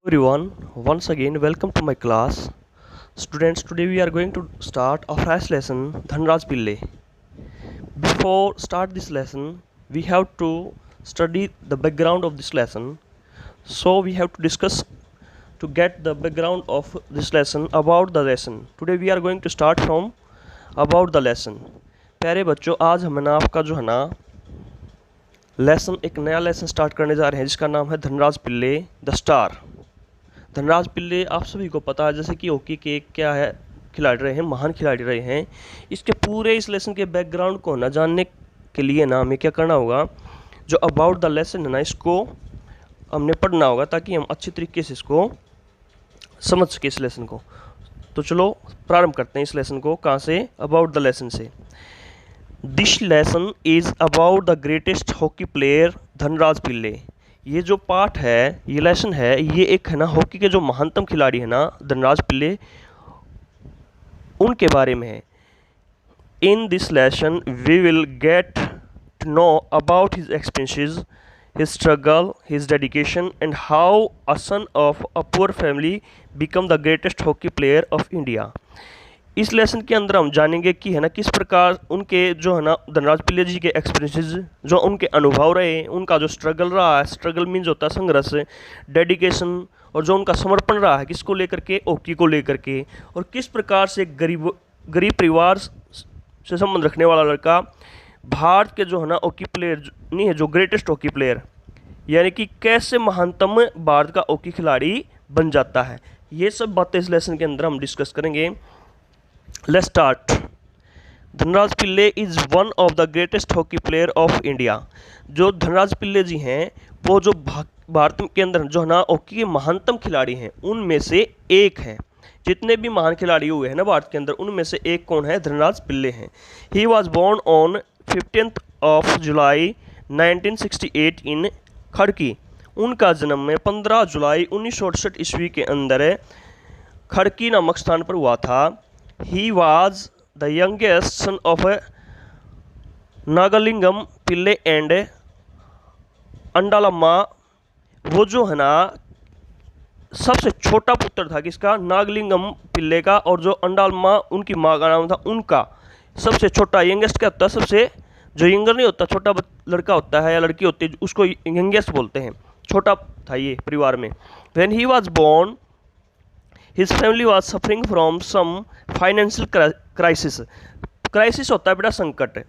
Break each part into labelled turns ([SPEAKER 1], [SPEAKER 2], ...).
[SPEAKER 1] Everyone, once again welcome to my class. Students, today we are going to start a fresh lesson, Dhanraj Pillai. Before start this lesson, we have to study the background of this lesson. So we have to discuss to get the background of this lesson about the lesson. Today we are going to start from about the lesson. प्यारे बच्चों, आज हम ना आपका जो है ना lesson एक नया लेसन स्टार्ट करने जा रहे हैं जिसका नाम है धनराज पिल्ले द स्टार। धनराज पिल्ले आप सभी को पता है जैसे कि हॉकी के क्या है खिलाड़ी रहे हैं, महान खिलाड़ी रहे हैं। इसके पूरे इस लेसन के बैकग्राउंड को ना जानने के लिए ना हमें क्या करना होगा, जो अबाउट द लेसन है ना इसको हमने पढ़ना होगा ताकि हम अच्छी तरीके से इसको समझ सके इस लेसन को। तो चलो प्रारंभ करते हैं इस लेसन को। कहाँ से? अबाउट द लेसन से। This lesson is about the greatest hockey player Dhanraj Pillay. ये जो पार्ट है, ये लेसन है, ये एक है ना हॉकी के जो महानतम खिलाड़ी है ना धनराज पिल्ले, उनके बारे में है। In this lesson we will get to know about his experiences, his struggle, his dedication and how a son of a poor family become the greatest hockey player of India. इस लेसन के अंदर हम जानेंगे कि है ना किस प्रकार उनके जो है ना धनराज पिल्ले जी के एक्सपीरियंसेस, जो उनके अनुभव रहे, उनका जो स्ट्रगल रहा है, स्ट्रगल मीन्स होता है संघर्ष, डेडिकेशन, और जो उनका समर्पण रहा है किसको लेकर के, हॉकी को लेकर के, और किस प्रकार से गरीब परिवार से संबंध रखने वाला लड़का भारत के जो है ना हॉकी प्लेयर नहीं है, जो ग्रेटेस्ट हॉकी प्लेयर, यानी कि कैसे महानतम भारत का हॉकी खिलाड़ी बन जाता है। ये सब बातें इस लेसन के अंदर हम डिस्कस करेंगे। Let's start. Dhanraj Pillay is one of the greatest hockey player of India. जो धनराज पिल्ले जी हैं वो जो भारत के अंदर जो है ना हॉकी के महानतम खिलाड़ी हैं उनमें से एक हैं। जितने भी महान खिलाड़ी हुए हैं ना भारत के अंदर उनमें से एक कौन है? धनराज पिल्ले हैं। ही वॉज बोर्न ऑन 15 जुलाई 1968 इन खड़की। उनका जन्म में 15 जुलाई 1968 ईस्वी के अंदर खड़की नामक स्थान पर हुआ था। He was the youngest son of Nagalingam Pillay and Andalamma. वो जो है ना सबसे छोटा पुत्र था किसका? नागलिंगम पिल्ले का। और जो अंडालम्मा उनकी माँ का नाम था, उनका सबसे छोटा। यंगेस्ट क्या होता है? सबसे जो यंगर नहीं होता, छोटा लड़का होता है या लड़की होती है उसको यंगेस्ट बोलते हैं। छोटा था ये परिवार में। When he was born, his family was suffering from some financial crisis। Crisis होता है बेटा संकट।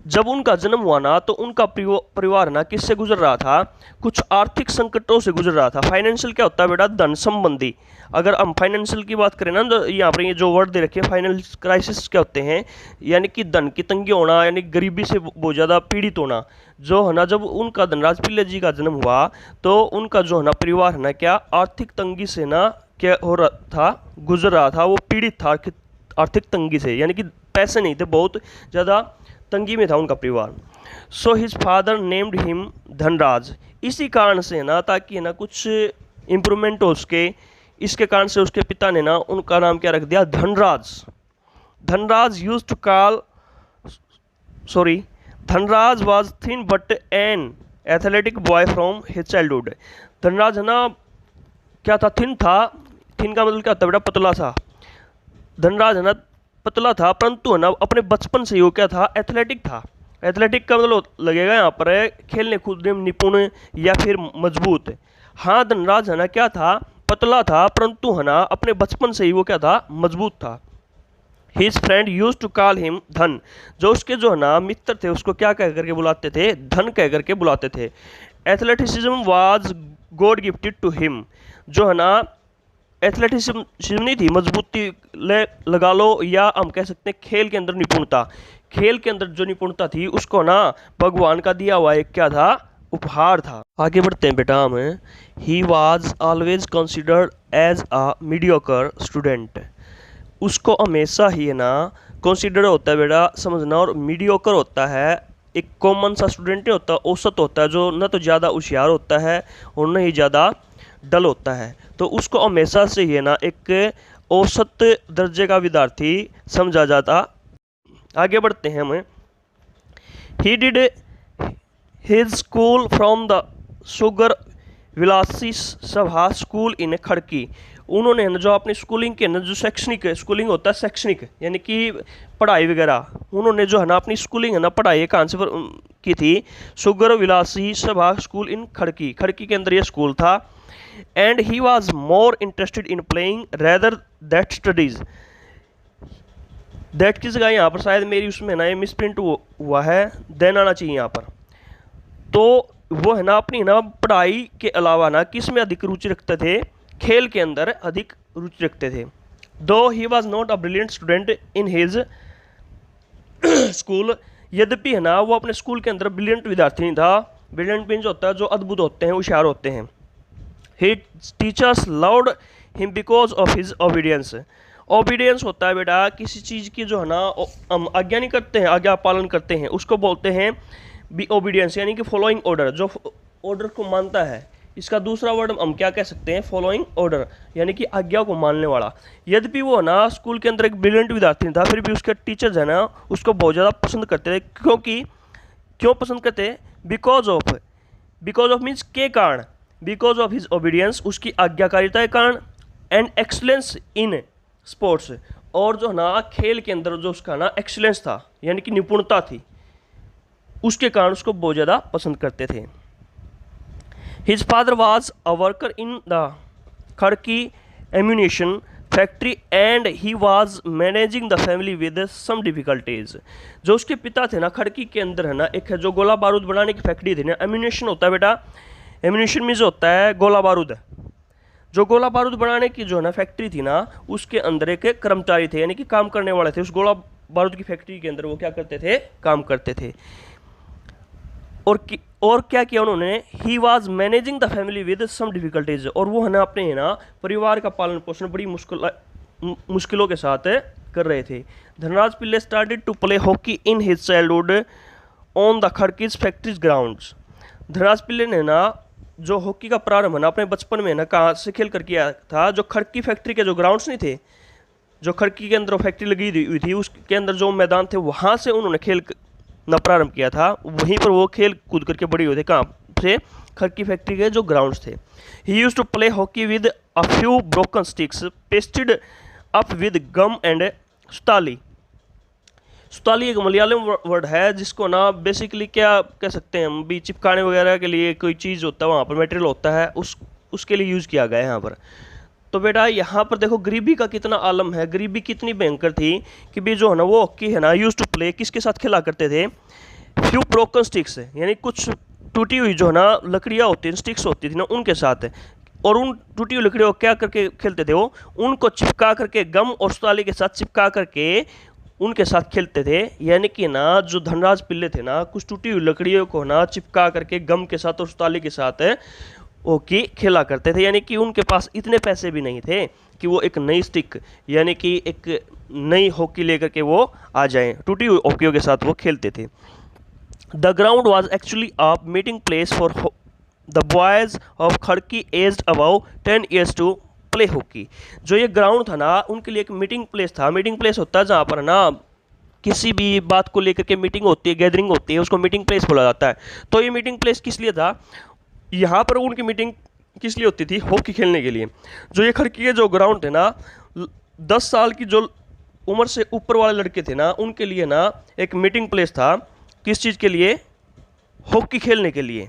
[SPEAKER 1] जब उनका जन्म हुआ ना तो उनका परिवार ना किससे गुजर रहा था? कुछ आर्थिक संकटों से गुजर रहा था। फाइनेंशियल क्या होता है बेटा? धन संबंधी। अगर हम फाइनेंशियल की बात करें ना तो यहाँ पर ये जो वर्ड दे रखे हैं फाइनेंशियल क्राइसिस क्या होते हैं, यानी कि धन की तंगी होना, यानी गरीबी से बहुत ज़्यादा पीड़ित होना। जो है ना जब उनका धनराज पिल्ले जी का जन्म हुआ तो उनका जो है ना परिवार है ना क्या आर्थिक तंगी से ना क्या हो रहा था? गुजर रहा था। वो पीड़ित था आर्थिक तंगी से, यानी कि पैसे नहीं थे, बहुत ज़्यादा तंगी में था उनका परिवार। So his father named him Dhanraj. इसी कारण से ना ताकि ना कुछ इम्प्रूवमेंट हो उसके, इसके कारण से उसके पिता ने ना उनका नाम क्या रख दिया? Dhanraj. Dhanraj use to call Dhanraj was thin but an athletic boy from his childhood. Dhanraj है ना क्या था? थिन था। थिन का मतलब क्या होता है बेटा? पतला था। धनराज है ना पतला था, परंतु है ना अपने बचपन से वो क्या था? एथलेटिक था। एथलेटिक का मतलब लगेगा यहाँ पर खेलने कूदने में निपुण या फिर मजबूत। हाँ, धनराज है ना क्या था? पतला था, परंतु है ना अपने बचपन से ही वो क्या था? मजबूत था। His friend use to call him Dhan. जो उसके जो है ना मित्र थे उसको क्या कह करके बुलाते थे? धन कह करके बुलाते थे। Athleticism was god gifted to him. जो है ना एथलेटिसिज्म नहीं थी, मजबूती लगा लो, या हम कह सकते हैं खेल के अंदर निपुणता। खेल के अंदर जो निपुणता थी उसको ना भगवान का दिया हुआ एक क्या था? उपहार था। आगे बढ़ते हैं बेटा हम। He was always considered as a mediocre student. उसको हमेशा ही है ना कंसिडर होता है बेटा समझना, और मीडियोकर होता है एक कॉमन सा स्टूडेंट नहीं होता, औसत होता है, जो न तो ज़्यादा होशियार होता है और न ही ज़्यादा डल होता है। तो उसको हमेशा से ही है ना एक औसत दर्जे का विद्यार्थी समझा जाता। आगे बढ़ते हैं हम। He did his school from the sugar Vilasi Sabha school इन खड़की, उन्होंने है ना जो अपनी स्कूलिंग के ना जो शैक्षणिक स्कूलिंग होता है शैक्षणिक यानी कि पढ़ाई वगैरह, उन्होंने जो है ना अपनी स्कूलिंग है ना पढ़ाई कहाँ से की थी, सुगर विलासी सभा स्कूल इन खड़की, खड़की के अंदर ये स्कूल था। And he was more interested in playing rather that studies, that की जगह यहाँ पर शायद मेरी उसमें ना ये मिसप्रिंट हुआ है, देन आना चाहिए यहाँ पर। तो वो है ना अपनी ना पढ़ाई के अलावा ना किस में अधिक रुचि रखते थे, खेल के अंदर अधिक रुचि रखते थे। दो he was not a brilliant student in his school, यद्यपि है ना वो अपने स्कूल के अंदर ब्रिलियंट विद्यार्थी नहीं था। ब्रिलियंट मीन्स होता है जो अद्भुत होते हैं, होशियार होते हैं। He teachers loved him because of his obedience, obedience होता है बेटा किसी चीज़ की जो है ना हम आज्ञा नहीं करते हैं, आज्ञा पालन करते हैं, उसको बोलते हैं बी ओबीडियंस, यानी कि फॉलोइंग ऑर्डर, जो ऑर्डर को मानता है। इसका दूसरा वर्ड हम क्या कह सकते हैं, फॉलोइंग ऑर्डर, यानी कि आज्ञा को मानने वाला। यद्यपि वो ना स्कूल के अंदर एक ब्रिलियंट विद्यार्थी था, फिर भी उसके टीचर्स है ना उसको बहुत ज़्यादा पसंद करते थे। क्योंकि क्यों पसंद करते, बिकॉज ऑफ मीन्स के कारण, बिकॉज ऑफ हिज ओबीडियंस, उसकी आज्ञाकारिता के कारण, एंड एक्सलेंस इन स्पोर्ट्स, और जो ना खेल के अंदर जो उसका ना एक्सलेंस था यानी कि निपुणता थी, उसके कारण उसको बहुत ज़्यादा पसंद करते थे। His father was a worker in the Khadki ammunition factory and he was managing the family with some difficulties, जो उसके पिता थे ना खड़की के अंदर है ना एक है जो गोला बारूद बनाने की फैक्ट्री थी ना, एम्यूनेशन होता है बेटा, एम्यूनेशन मीन्स होता है गोला बारूद, जो गोला बारूद बनाने की जो है ना फैक्ट्री थी ना उसके अंदर एक कर्मचारी थे यानी कि काम करने वाले थे, उस गोला बारूद की फैक्ट्री के अंदर वो क्या करते थे, काम करते थे। और क्या किया उन्होंने, he was managing the family with some difficulties, और वो है ना अपने है ना परिवार का पालन पोषण बड़ी मुश्किलों के साथ कर रहे थे। Dhanraj Pillay started to play hockey in his childhood on the Khadki's factories grounds, Dhanraj Pillay ने ना जो हॉकी का प्रारंभ है ना अपने बचपन में ना कहाँ से खेल कर किया था, जो खड़की फैक्ट्री के जो ग्राउंड्स नहीं थे, जो खड़की के अंदर फैक्ट्री लगी हुई थी उसके अंदर जो मैदान थे वहाँ से उन्होंने खेल ना प्रारंभ किया था, वहीं पर वो खेल कूद करके बड़ी हुए थे। कहाँ से, खड़की फैक्ट्री के जो ग्राउंड्स थे। He used to play hockey with a few broken sticks pasted up with gum and sutali, सुताली एक मलयालम वर्ड है जिसको ना बेसिकली क्या कह सकते हैं हम भी, चिपकाने वगैरह के लिए कोई चीज़ होता है वहाँ पर मटेरियल होता है, उसके लिए यूज़ किया गया है यहाँ पर। तो बेटा यहाँ पर देखो गरीबी का कितना आलम है, गरीबी कितनी भयंकर थी कि भी जो है ना वो हॉकी है ना यूज टू प्ले किसके साथ खेला करते थे, फ्यू ब्रोकन स्टिक्स, यानी कुछ टूटी हुई जो है ना लकड़ियाँ होती हैं, स्टिक्स होती थी ना उनके साथ, और उन टूटी हुई लकड़ियों को क्या करके खेलते थे वो, उनको चिपका करके गम और सुताली के साथ चिपका करके उनके साथ खेलते थे। यानी कि ना जो धनराज पिल्ले थे ना कुछ टूटी हुई लकड़ियों को ना चिपका करके गम के साथ और सुताली के साथ हॉकी खेला करते थे। यानी कि उनके पास इतने पैसे भी नहीं थे कि वो एक नई स्टिक यानी कि एक नई हॉकी लेकर के वो आ जाएं, टूटी हुई हॉकियों के साथ वो खेलते थे। The ground was actually a meeting place for the boys of Khadki aged about 10 years to play hockey, जो ये ग्राउंड था ना उनके लिए एक मीटिंग प्लेस था। मीटिंग प्लेस होता है जहाँ पर ना किसी भी बात को लेकर के मीटिंग होती है, गैदरिंग होती है, उसको मीटिंग प्लेस बोला जाता है। तो ये मीटिंग प्लेस किस लिए था, यहाँ पर उनकी मीटिंग किस लिए होती थी, हॉकी खेलने के लिए। जो ये खड़की के जो ग्राउंड थे ना 10 साल की जो उम्र से ऊपर वाले लड़के थे ना उनके लिए ना एक मीटिंग प्लेस था, किस चीज़ के लिए, हॉकी खेलने के लिए।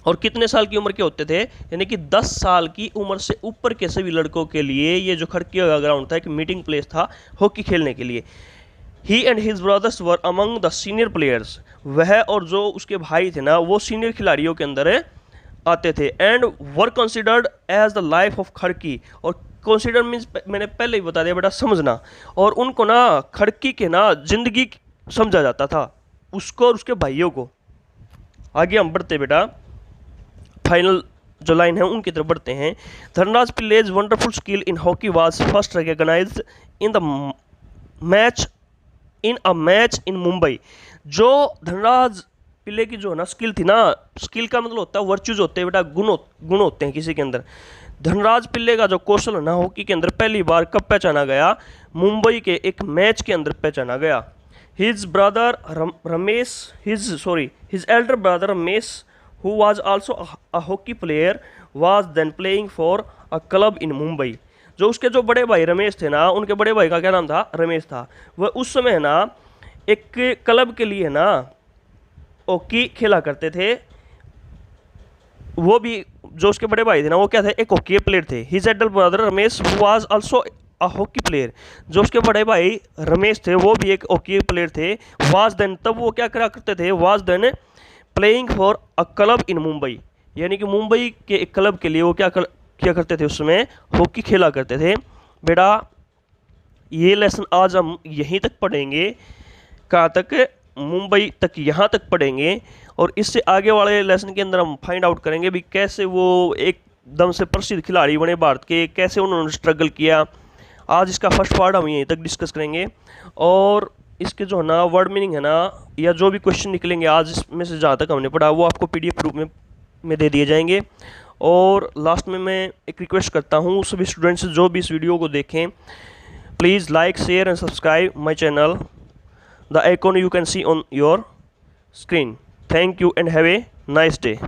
[SPEAKER 1] और कितने साल की उम्र के होते थे, यानी कि 10 साल की उम्र से ऊपर के सभी लड़कों के लिए ये जो खड़की का ग्राउंड था एक मीटिंग प्लेस था हॉकी खेलने के लिए। He and his brothers were among the senior players, वह और जो उसके भाई थे ना वो सीनियर खिलाड़ियों के अंदर आते थे। And were considered as the life of Khadki, और कंसिडर मीन्स मैंने पहले ही बता दिया बेटा समझना, और उनको ना खड़की के ना जिंदगी समझा जाता था उसको और उसके भाइयों को। आगे हम बढ़ते बेटा, फाइनल जो लाइन है उनकी तरफ बढ़ते हैं। Dhanraj Pillay's wonderful skill in hockey was first recognised in the match in a match in Mumbai, जो धनराज पिल्ले की जो है ना स्किल थी ना, स्किल का मतलब होता है वर्च्यूज होते हैं बेटा, गुण होते हैं किसी के अंदर। धनराज पिल्ले का जो कौशल है ना हॉकी के अंदर पहली बार कब पहचाना गया, मुंबई के एक मैच के अंदर पहचाना गया। His Elder brother Ramesh who was also a hockey player was then playing for a club in Mumbai। जो उसके जो बड़े भाई रमेश थे ना, उनके बड़े भाई का क्या नाम था, रमेश था। वह उस समय है ना एक क्लब के लिए ना हॉकी खेला करते थे। वो भी जो उसके बड़े भाई थे ना, वो क्या थे, एक हॉकी प्लेयर थे। His Elder brother Ramesh was also a hockey player. जो उसके बड़े भाई रमेश थे वो भी एक हॉकी प्लेयर थे। वाज देन, तब वो क्या करा करते थे, was than playing for a club in Mumbai, यानी कि मुंबई के एक क्लब के लिए वो किया करते थे, उस समय हॉकी खेला करते थे। बेटा ये लेसन आज हम यहीं तक पढ़ेंगे, कहाँ तक, मुंबई तक, यहाँ तक पढ़ेंगे। और इससे आगे वाले लेसन के अंदर हम फाइंड आउट करेंगे भी कैसे वो एकदम से प्रसिद्ध खिलाड़ी बने भारत के, कैसे उन्होंने स्ट्रगल किया। आज इसका फर्स्ट पार्ट हम यहीं तक डिस्कस करेंगे। और इसके जो है ना वर्ड मीनिंग है ना, या जो भी क्वेश्चन निकलेंगे आज इसमें से जहाँ तक हमने पढ़ा, वो आपको PDF रूप में दे दिए जाएंगे। और लास्ट में मैं एक रिक्वेस्ट करता हूँ सभी स्टूडेंट्स जो भी इस वीडियो को देखें, please like, share and subscribe my channel, the icon you can see on your screen. Thank you and have a nice day.